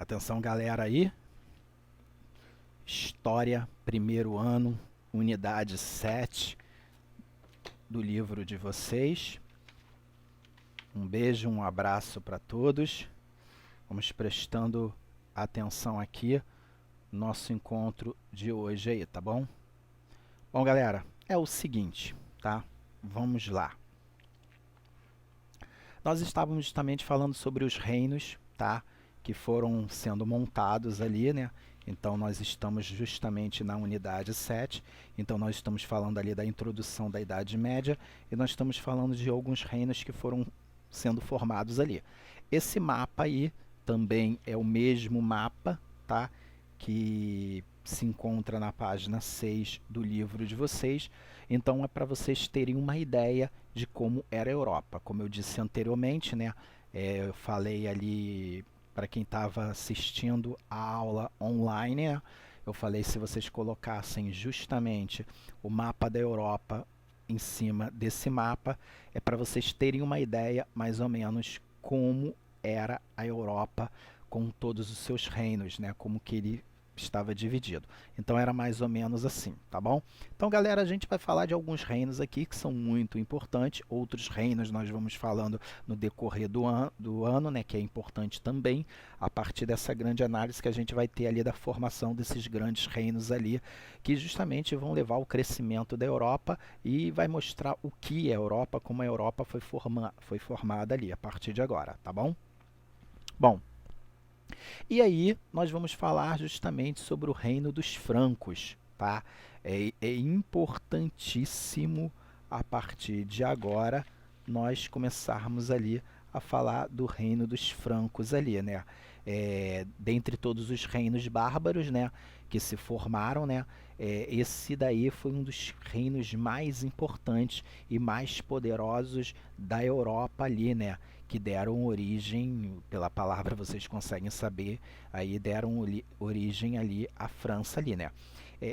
Atenção, galera aí. História, primeiro ano, unidade 7 do livro de vocês. Um beijo, um abraço para todos. Vamos prestando atenção aqui no nosso encontro de hoje aí, tá bom? Bom, galera, é o seguinte, tá? Vamos lá. Nós estávamos justamente falando sobre os reinos, tá? Que foram sendo montados ali, né? Então nós estamos justamente na unidade 7, então nós estamos falando ali da introdução da Idade Média e nós estamos falando de alguns reinos que foram sendo formados ali. Esse mapa aí também é o mesmo mapa, tá? Que se encontra na página 6 do livro de vocês, então é para vocês terem uma ideia de como era a Europa. Como eu disse anteriormente, né? Eu falei ali para quem estava assistindo a aula online, né? Eu falei se vocês colocassem justamente o mapa da Europa em cima desse mapa, é para vocês terem uma ideia mais ou menos como era a Europa com todos os seus reinos, né? Como que ele estava dividido. Então era mais ou menos assim, tá bom? Então, galera, a gente vai falar de alguns reinos aqui que são muito importantes. Outros reinos nós vamos falando no decorrer do ano, né, que é importante também, a partir dessa grande análise que a gente vai ter ali da formação desses grandes reinos ali, que justamente vão levar ao crescimento da Europa e vai mostrar o que é a Europa, como a Europa foi formada ali a partir de agora, tá bom? Bom, e aí nós vamos falar justamente sobre o reino dos francos, tá? É importantíssimo a partir de agora nós começarmos ali a falar do reino dos francos ali, né? Dentre todos os reinos bárbaros, né, que se formaram, né, esse daí foi um dos reinos mais importantes e mais poderosos da Europa ali, né? Que deram origem, pela palavra vocês conseguem saber, aí deram origem ali à França ali, né?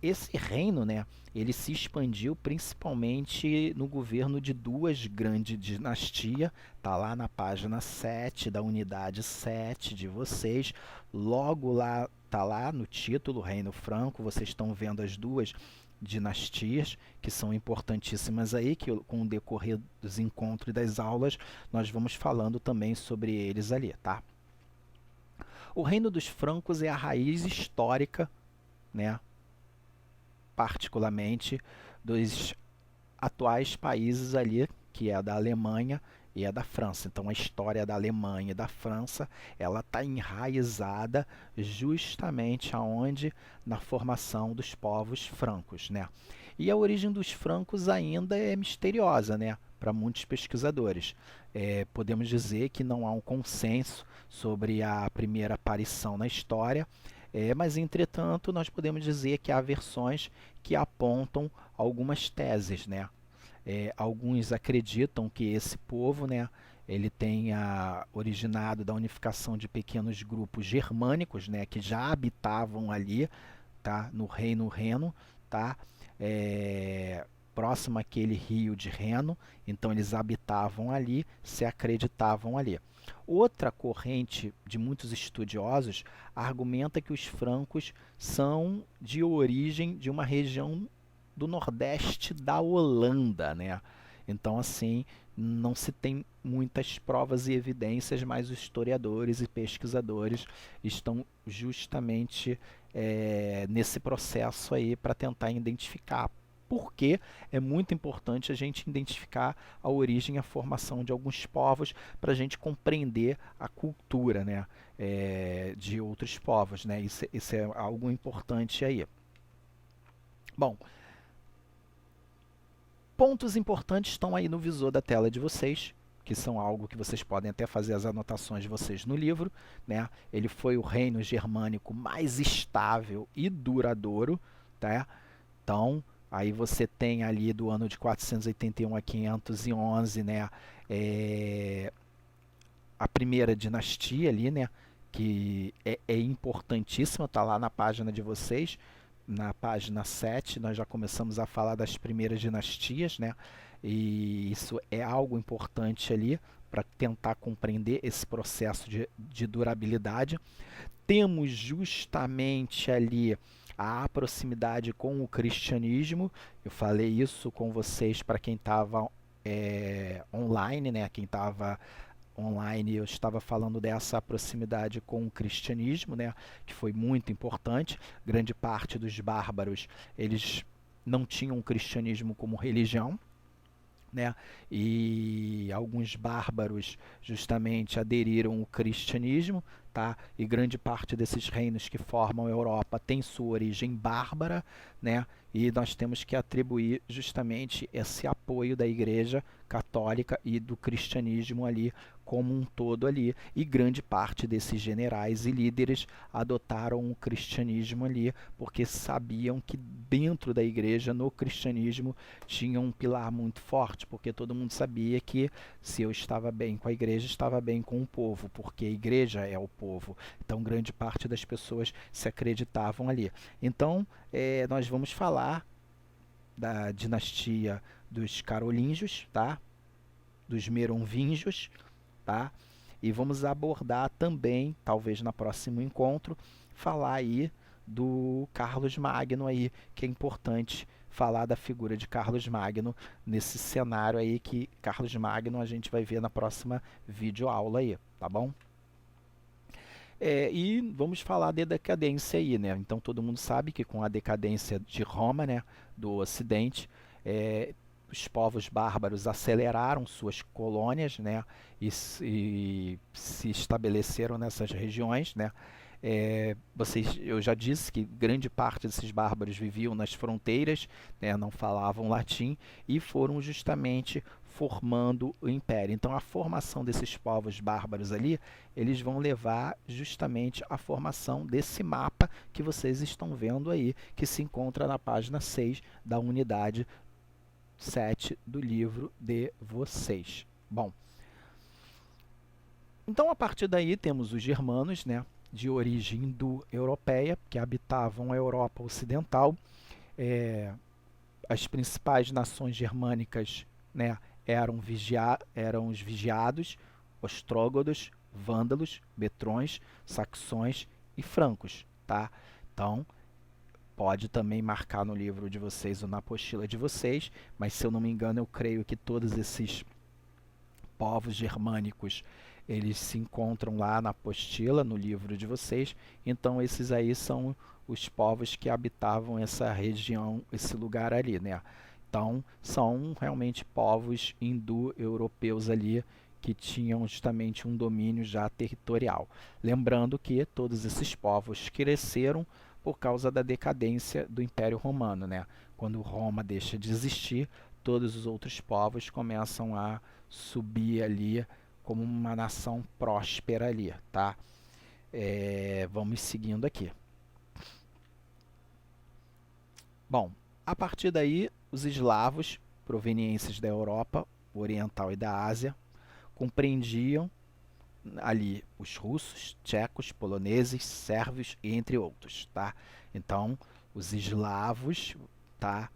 Esse reino, né, ele se expandiu principalmente no governo de duas grandes dinastias, tá lá na página 7 da unidade 7 de vocês, logo lá, tá lá no título, Reino Franco, vocês estão vendo as duas dinastias que são importantíssimas aí, que com o decorrer dos encontros e das aulas nós vamos falando também sobre eles ali, tá? O reino dos francos é a raiz histórica, né, particularmente dos atuais países ali, que é a da Alemanha e a da França. Então a história da Alemanha e da França, ela está enraizada justamente aonde? Na formação dos povos francos, né? E a origem dos francos ainda é misteriosa, né? Para muitos pesquisadores. Podemos dizer que não há um consenso sobre a primeira aparição na história, mas entretanto nós podemos dizer que há versões que apontam algumas teses, né? Alguns acreditam que esse povo, né, ele tenha originado da unificação de pequenos grupos germânicos, né, que já habitavam ali, tá, no Reino Reno, tá, próximo àquele rio de Reno, então eles habitavam ali, se acreditavam ali. Outra corrente de muitos estudiosos argumenta que os francos são de origem de uma região do nordeste da Holanda, né? Então, assim, não se tem muitas provas e evidências, mas os historiadores e pesquisadores estão justamente nesse processo aí para tentar identificar. Porque é muito importante a gente identificar a origem e a formação de alguns povos para a gente compreender a cultura, né, de outros povos, né? Isso é algo importante aí. Bom, pontos importantes estão aí no visor da tela de vocês, que são algo que vocês podem até fazer as anotações de vocês no livro, né? Ele foi o reino germânico mais estável e duradouro, tá? Então, aí você tem ali do ano de 481 a 511, né? A primeira dinastia ali, né? Que é importantíssima, está lá na página de vocês. Na página 7, nós já começamos a falar das primeiras dinastias, né? E isso é algo importante ali para tentar compreender esse processo de durabilidade. Temos justamente ali a proximidade com o cristianismo. Eu falei isso com vocês para quem estava online, né? Quem estava online, eu estava falando dessa proximidade com o cristianismo, né? Que foi muito importante. Grande parte dos bárbaros, eles não tinham o cristianismo como religião, né? E alguns bárbaros justamente aderiram ao cristianismo, tá? E grande parte desses reinos que formam a Europa tem sua origem bárbara, né? E nós temos que atribuir justamente esse apoio da Igreja Católica e do cristianismo ali como um todo ali, e grande parte desses generais e líderes adotaram o cristianismo ali, porque sabiam que dentro da igreja, no cristianismo, tinha um pilar muito forte, porque todo mundo sabia que se eu estava bem com a igreja, estava bem com o povo, porque a igreja é o povo. Então, grande parte das pessoas se acreditavam ali. Então, nós vamos falar da dinastia dos carolíngios, tá? Dos merovingios, tá? E vamos abordar também, talvez no próximo encontro, falar aí do Carlos Magno aí, que é importante falar da figura de Carlos Magno nesse cenário aí, que Carlos Magno a gente vai ver na próxima videoaula aí, tá bom? E vamos falar de decadência aí, né? Então todo mundo sabe que com a decadência de Roma, né, do Ocidente, os povos bárbaros aceleraram suas colônias, né, e se estabeleceram nessas regiões, né. Eu já disse que grande parte desses bárbaros viviam nas fronteiras, né, não falavam latim e foram justamente formando o império. Então a formação desses povos bárbaros ali, eles vão levar justamente à formação desse mapa que vocês estão vendo aí, que se encontra na página 6 da unidade 7 do livro de vocês. Bom, então a partir daí temos os germanos, né, de origem indo-europeia, que habitavam a Europa Ocidental. As principais nações germânicas, né, eram os vigiados, ostrógodos, vândalos, betrões, saxões e francos, tá? Então, pode também marcar no livro de vocês ou na apostila de vocês, mas se eu não me engano, eu creio que todos esses povos germânicos, eles se encontram lá na apostila, no livro de vocês. Então esses aí são os povos que habitavam essa região, esse lugar ali, né? Então são realmente povos indo-europeus ali, que tinham justamente um domínio já territorial. Lembrando que todos esses povos cresceram por causa da decadência do Império Romano, né? Quando Roma deixa de existir, todos os outros povos começam a subir ali como uma nação próspera ali, tá? Vamos seguindo aqui. Bom, a partir daí, os eslavos, provenientes da Europa Oriental e da Ásia, compreendiam ali os russos, tchecos, poloneses, sérvios, entre outros, tá? Então, os eslavos, tá?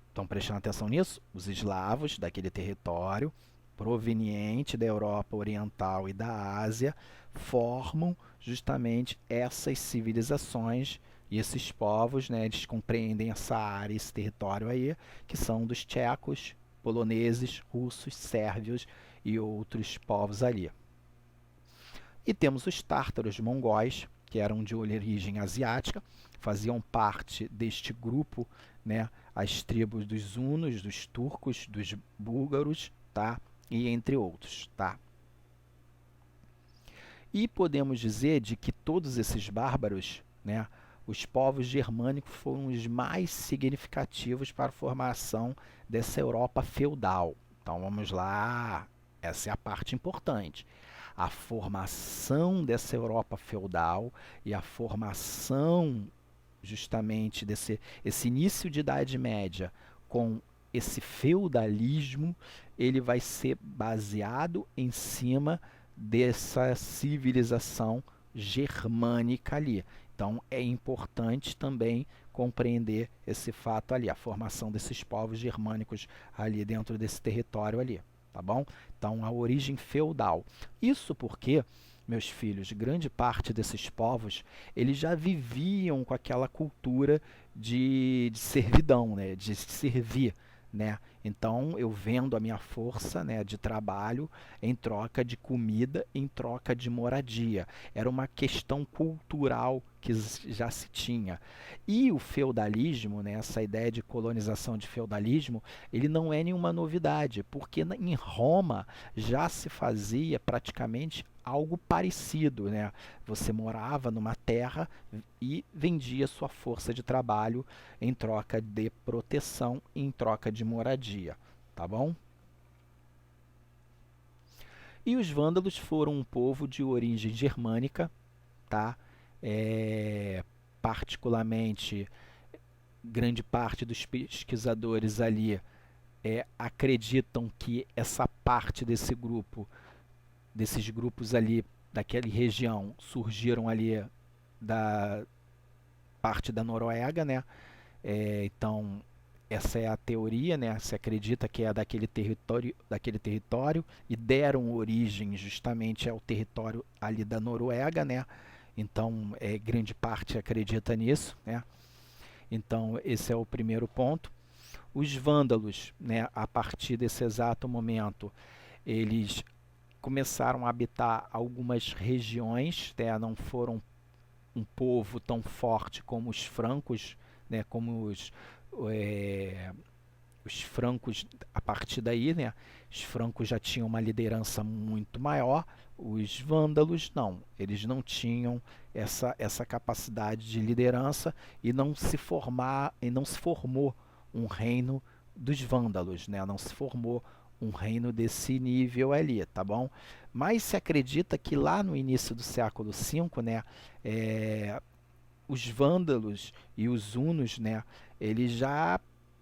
Estão prestando atenção nisso? Os eslavos daquele território proveniente da Europa Oriental e da Ásia formam justamente essas civilizações e esses povos, né, eles compreendem essa área, esse território aí, que são dos tchecos, poloneses, russos, sérvios e outros povos ali. E temos os tártaros mongóis, que eram de origem asiática, faziam parte deste grupo, né, as tribos dos hunos, dos turcos, dos búlgaros, tá? E entre outros, tá? E podemos dizer de que todos esses bárbaros, né, os povos germânicos foram os mais significativos para a formação dessa Europa feudal. Então vamos lá, essa é a parte importante. A formação dessa Europa feudal e a formação justamente esse início de Idade Média com esse feudalismo, ele vai ser baseado em cima dessa civilização germânica ali. Então é importante também compreender esse fato ali, a formação desses povos germânicos ali dentro desse território ali, tá bom? Então a origem feudal. Isso porque, meus filhos, grande parte desses povos, eles já viviam com aquela cultura de servidão, né? De servir, né? Então eu vendo a minha força, né, de trabalho em troca de comida, em troca de moradia. Era uma questão cultural que já se tinha. E o feudalismo, né, essa ideia de colonização de feudalismo, ele não é nenhuma novidade, porque em Roma já se fazia praticamente algo parecido, né? Você morava numa terra e vendia sua força de trabalho em troca de proteção, em troca de moradia, tá bom? E os vândalos foram um povo de origem germânica, tá? É, particularmente, grande parte dos pesquisadores ali acreditam que essa parte desse grupo, desses grupos ali, daquela região, surgiram ali da parte da Noruega, né? Então, essa é a teoria, né? Se acredita que é daquele território e deram origem justamente ao território ali da Noruega, né? Então, grande parte acredita nisso, né? Então, esse é o primeiro ponto. Os vândalos, né, a partir desse exato momento, eles começaram a habitar algumas regiões, né? Não foram um povo tão forte como os francos, né? Como os francos a partir daí, né? Os francos já tinham uma liderança muito maior, os vândalos não, eles não tinham essa capacidade de liderança e não se formou um reino dos vândalos, né? Não se formou um reino desse nível ali, tá bom? Mas se acredita que lá no início do século V, né, os vândalos e os hunos, né, eles já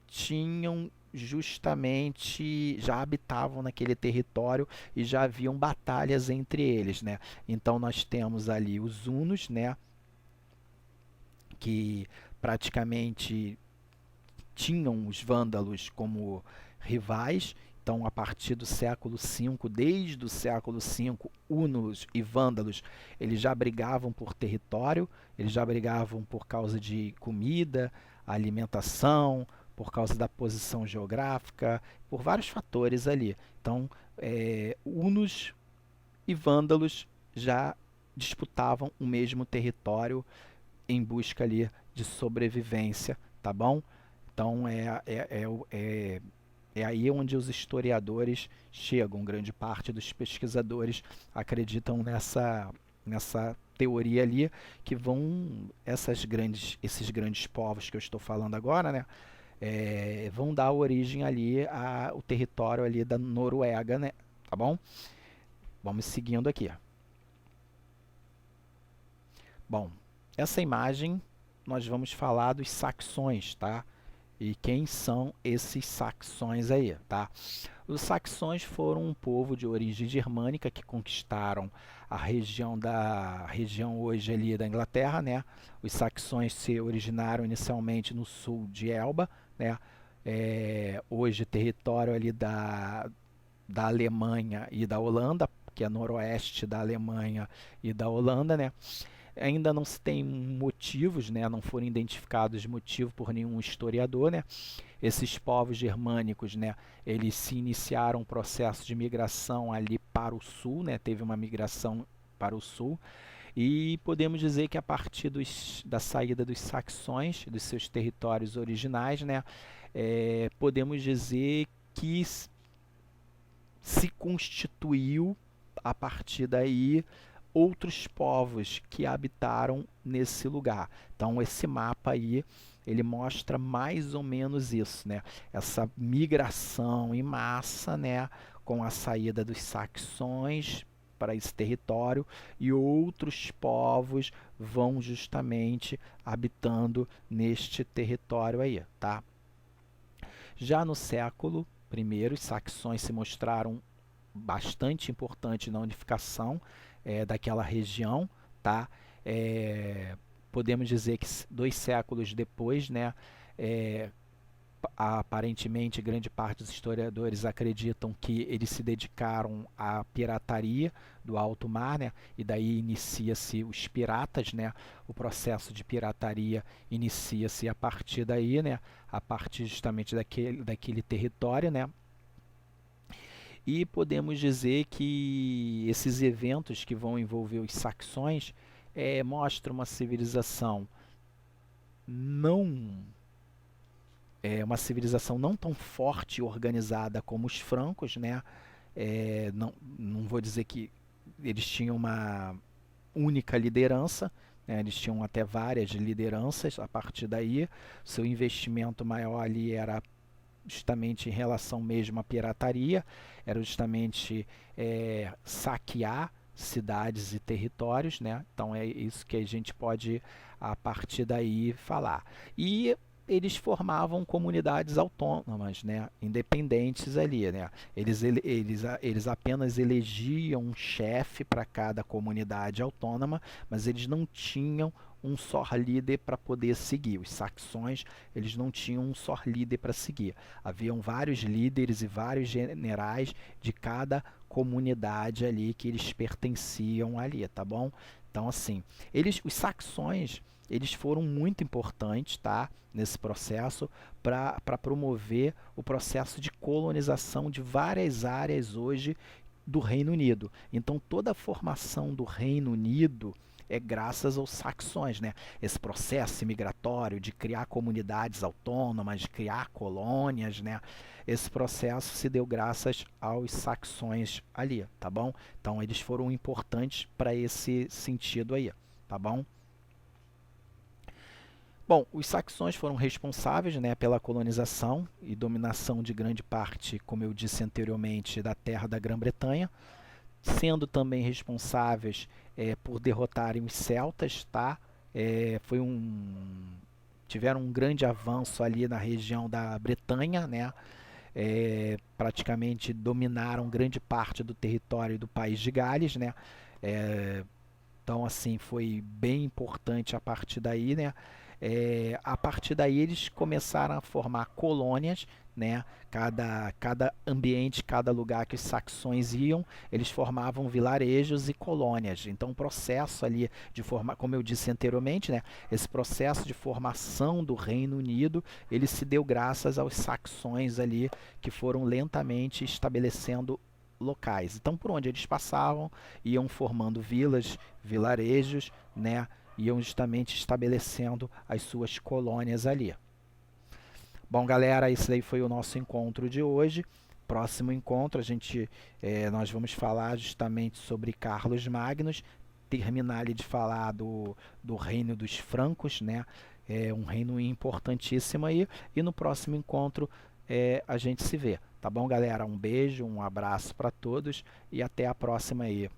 tinham justamente, já habitavam naquele território e já haviam batalhas entre eles, né? Então nós temos ali os hunos, né, que praticamente tinham os vândalos como rivais. Então, a partir do século V, desde o século V, hunos e vândalos, eles já brigavam por território, eles já brigavam por causa de comida, alimentação, por causa da posição geográfica, por vários fatores ali. Então, hunos e vândalos já disputavam o mesmo território em busca ali de sobrevivência, tá bom? Então é aí onde os historiadores chegam, grande parte dos pesquisadores acreditam nessa teoria ali, que esses grandes povos que eu estou falando agora, né, vão dar origem ali ao território ali da Noruega, né, tá bom? Vamos seguindo aqui. Bom, essa imagem nós vamos falar dos saxões, tá? E quem são esses saxões aí, tá? Os saxões foram um povo de origem germânica que conquistaram a região hoje ali da Inglaterra, né? Os saxões se originaram inicialmente no sul de Elba, né? Hoje território ali da Alemanha e da Holanda, que é noroeste da Alemanha e da Holanda, né? Ainda não se tem motivos, né? Não foram identificados motivos por nenhum historiador, né? Esses povos germânicos, né? Eles se iniciaram um processo de migração ali para o sul, né? Teve uma migração para o sul e podemos dizer que a partir da saída dos saxões, dos seus territórios originais, né? Podemos dizer que se constituiu a partir daí outros povos que habitaram nesse lugar. Então esse mapa aí, ele mostra mais ou menos isso, né? Essa migração em massa, né, com a saída dos saxões para esse território e outros povos vão justamente habitando neste território aí, tá? Já no século I, os saxões se mostraram bastante importantes na unificação daquela região, tá? podemos dizer que 2 séculos depois, né, aparentemente grande parte dos historiadores acreditam que eles se dedicaram à pirataria do alto mar, né? E daí inicia-se os piratas, né? O processo de pirataria inicia-se a partir daí, né? A partir justamente daquele território, né? E podemos dizer que esses eventos que vão envolver os saxões mostram uma civilização não uma civilização não tão forte e organizada como os francos, né? Não vou dizer que eles tinham uma única liderança, né? Eles tinham até várias lideranças. A partir daí, seu investimento maior ali era justamente em relação mesmo à pirataria, era justamente saquear cidades e territórios, né? Então é isso que a gente pode a partir daí falar. E eles formavam comunidades autônomas, né, independentes ali, né. Eles apenas elegiam um chefe para cada comunidade autônoma, mas eles não tinham um só líder para poder seguir. Os saxões, eles não tinham um só líder para seguir. Haviam vários líderes e vários generais de cada comunidade ali que eles pertenciam ali, tá bom? Então assim, os saxões, eles foram muito importantes, tá, nesse processo para promover o processo de colonização de várias áreas hoje do Reino Unido. Então toda a formação do Reino Unido é graças aos saxões, né? Esse processo migratório de criar comunidades autônomas, de criar colônias, né? Esse processo se deu graças aos saxões ali, tá bom? Então eles foram importantes para esse sentido aí, tá bom? Bom, os saxões foram responsáveis, né, pela colonização e dominação de grande parte, como eu disse anteriormente, da terra da Grã-Bretanha, sendo também responsáveis por derrotarem os celtas, tá? Tiveram um grande avanço ali na região da Bretanha, né? Praticamente dominaram grande parte do território do país de Gales, né? Então, assim, foi bem importante a partir daí, né? A partir daí eles começaram a formar colônias, né? Cada ambiente, cada lugar que os saxões iam, eles formavam vilarejos e colônias. Então o processo ali de formar, como eu disse anteriormente, né? Esse processo de formação do Reino Unido, ele se deu graças aos saxões ali, que foram lentamente estabelecendo locais. Então por onde eles passavam, iam formando vilas, vilarejos, né? Iam justamente estabelecendo as suas colônias ali. Bom, galera, esse daí foi o nosso encontro de hoje. Próximo encontro, nós vamos falar justamente sobre Carlos Magnus, terminar ali de falar do reino dos francos, né? Um reino importantíssimo aí. E no próximo encontro a gente se vê. Tá bom, galera? Um beijo, um abraço para todos e até a próxima aí.